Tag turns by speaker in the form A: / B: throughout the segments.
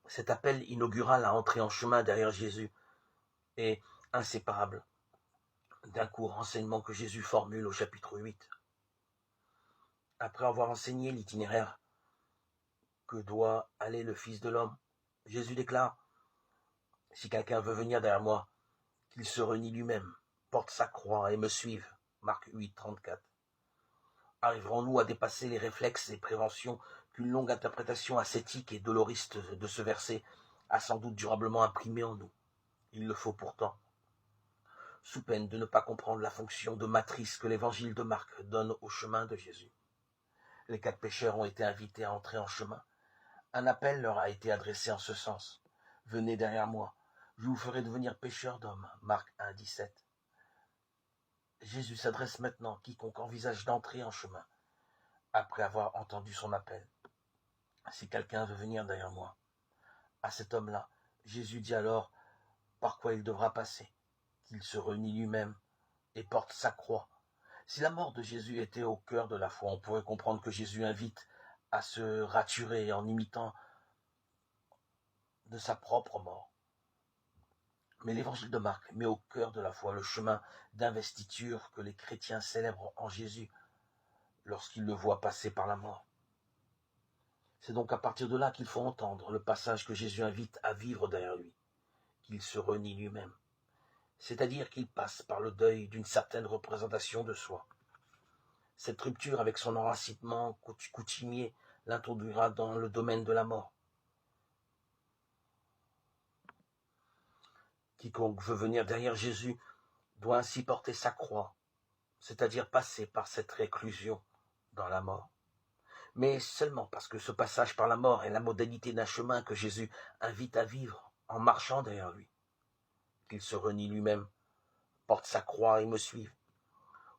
A: Cet appel inaugural à entrer en chemin derrière Jésus est inséparable d'un court enseignement que Jésus formule au chapitre 8. Après avoir enseigné l'itinéraire que doit aller le Fils de l'homme, Jésus déclare: « Si quelqu'un veut venir derrière moi, qu'il se renie lui-même, porte sa croix et me suive. » Marc 8, 34. Arriverons-nous à dépasser les réflexes et préventions qu'une longue interprétation ascétique et doloriste de ce verset a sans doute durablement imprimé en nous? Il le faut pourtant, sous peine de ne pas comprendre la fonction de matrice que l'évangile de Marc donne au chemin de Jésus. Les 4 pécheurs ont été invités à entrer en chemin. Un appel leur a été adressé en ce sens. « Venez derrière moi, je vous ferai devenir pécheurs d'hommes. » Marc 1, 17. Jésus s'adresse maintenant à quiconque envisage d'entrer en chemin, après avoir entendu son appel. « Si quelqu'un veut venir derrière moi », à cet homme-là, Jésus dit alors par quoi il devra passer, qu'il se renie lui-même et porte sa croix. Si la mort de Jésus était au cœur de la foi, on pourrait comprendre que Jésus invite à se raturer en imitant de sa propre mort. Mais l'évangile de Marc met au cœur de la foi le chemin d'investiture que les chrétiens célèbrent en Jésus lorsqu'ils le voient passer par la mort. C'est donc à partir de là qu'il faut entendre le passage que Jésus invite à vivre derrière lui, qu'il se renie lui-même, c'est-à-dire qu'il passe par le deuil d'une certaine représentation de soi. Cette rupture avec son enracinement coutumier l'introduira dans le domaine de la mort. Quiconque veut venir derrière Jésus doit ainsi porter sa croix, c'est-à-dire passer par cette réclusion dans la mort. Mais seulement parce que ce passage par la mort est la modalité d'un chemin que Jésus invite à vivre en marchant derrière lui, qu'il se renie lui-même, porte sa croix et me suive.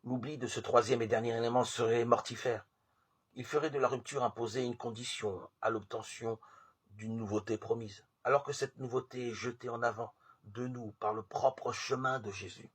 A: L'oubli de ce troisième et dernier élément serait mortifère. Il ferait de la rupture imposée une condition à l'obtention d'une nouveauté promise, alors que cette nouveauté est jetée en avant de nous par le propre chemin de Jésus.